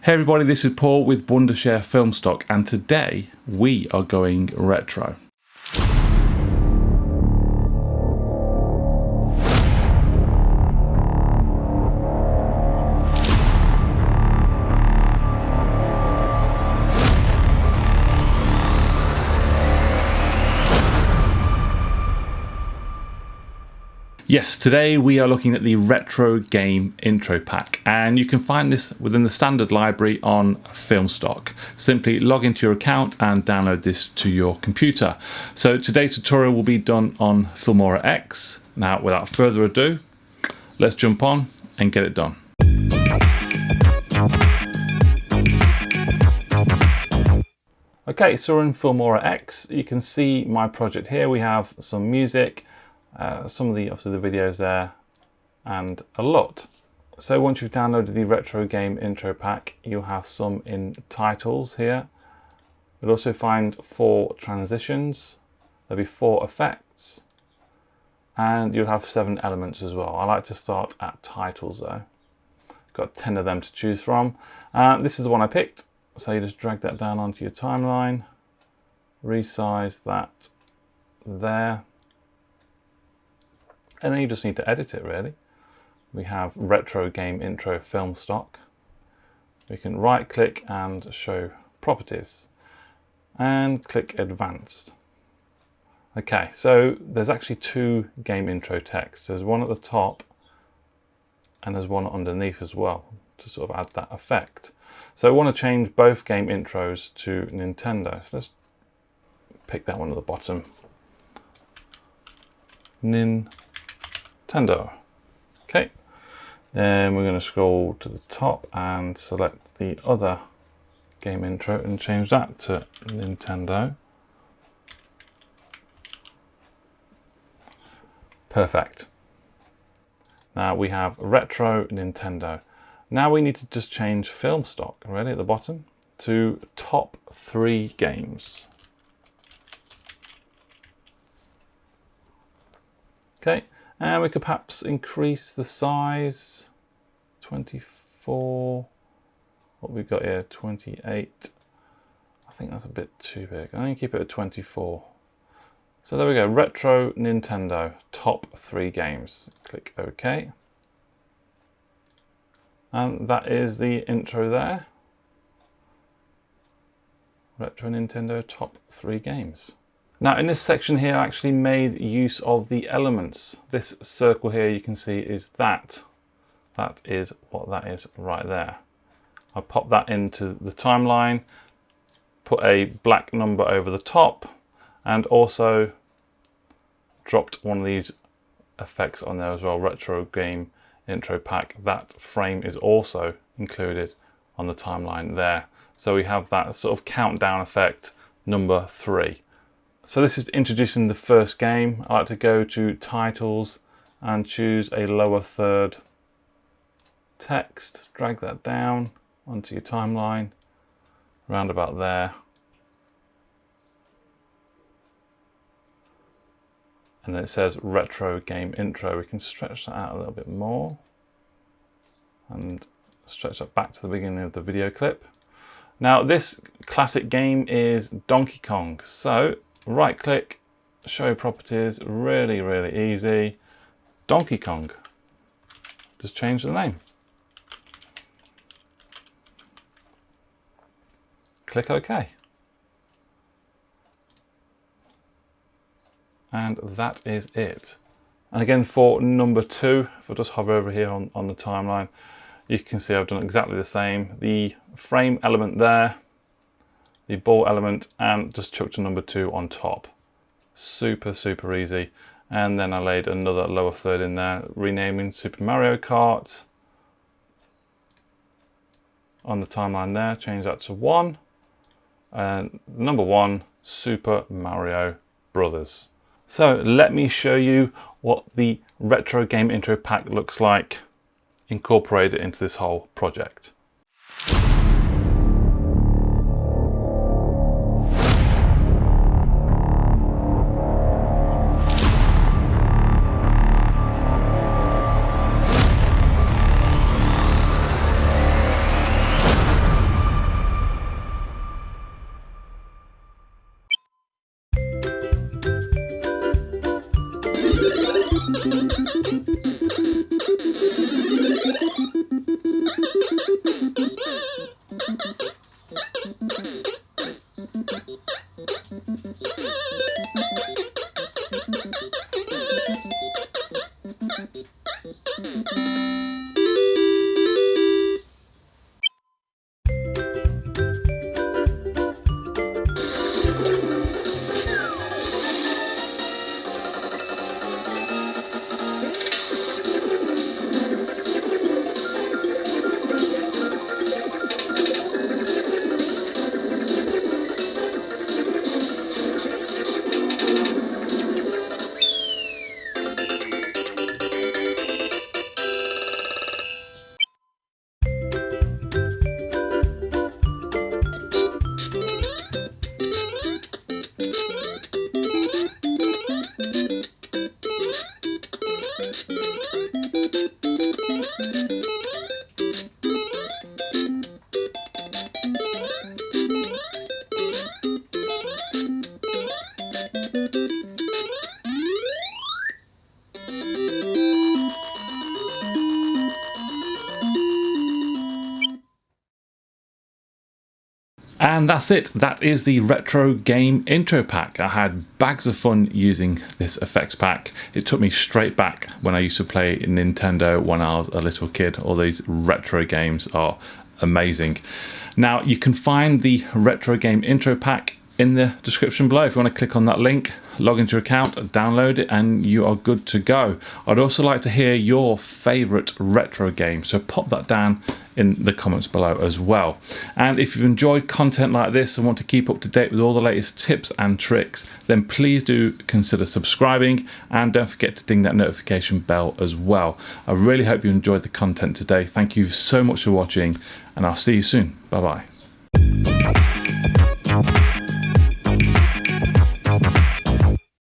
Hey everybody, this is Paul with Wondershare Filmstock, and today we are going retro. Yes, today we are looking at the retro game intro pack, and you can find this within the standard library on Filmstock. Simply log into your account and download this to your computer. So today's tutorial will be done on Filmora X. Now, without further ado, let's jump on and get it done. Okay, so we're in Filmora X. You can see my project here. We have some music. Some of the videos there, and a lot. So once you've downloaded the retro game intro pack, you'll have some in titles here. You'll also find 4 transitions. There'll be 4 effects, and you'll have 7 elements as well. I like to start at titles though. Got 10 of them to choose from. This is the one I picked. So you just drag that down onto your timeline, resize that there. And then you just need to edit it really. We have retro game intro film stock. We can right click and show properties and click advanced. Okay, so there's actually 2 game intro texts. There's one at the top and there's one underneath as well to sort of add that effect. So I want to change both game intros to Nintendo. So let's pick that one at the bottom. Nintendo. Okay, then we're going to scroll to the top and select the other game intro and change that to Nintendo. Perfect. Now we have retro Nintendo. Now we need to just change film stock, really, at the bottom, to top 3 games. Okay. And we could perhaps increase the size, 24, what we've got here, 28. I think that's a bit too big. I'm going to keep it at 24. So there we go, retro Nintendo, top 3 games. Click OK. And that is the intro there. Retro Nintendo, top 3 games. Now in this section here, I actually made use of the elements. This circle here you can see is that. That is what that is right there. I pop that into the timeline, put a black number over the top, and also dropped one of these effects on there as well, retro game intro pack. That frame is also included on the timeline there. So we have that sort of countdown effect, number 3. So this is introducing the first game. I like to go to titles and choose a lower third text. Drag that down onto your timeline, around about there. And then it says retro game intro. We can stretch that out a little bit more and stretch that back to the beginning of the video clip. Now this classic game is Donkey Kong. So right click, show properties, really easy. Donkey Kong. Just change the name. Click OK. And that is it. And again for number 2, if I just hover over here on the timeline, you can see I've done exactly the same. The frame element there, the ball element, and just chucked a number 2 on top. Super easy. And then I laid another lower third in there, renaming Super Mario Kart on the timeline there. Change that to 1, and number 1, Super Mario Brothers. So let me show you what the retro game intro pack looks like incorporated into this whole project. And that's it. That is the retro game intro pack. I had bags of fun using this effects pack. It took me straight back when I used to play Nintendo when I was a little kid. All these retro games are amazing. Now you can find the retro game intro pack in the description below. If you want to click on that link, log into your account, download it, and you are good to go. I'd also like to hear your favorite retro game, so pop that down in the comments below as well. And if you've enjoyed content like this and want to keep up to date with all the latest tips and tricks, then please do consider subscribing, and don't forget to ding that notification bell as well. I really hope you enjoyed the content today. Thank you so much for watching, and I'll see you soon. Bye bye.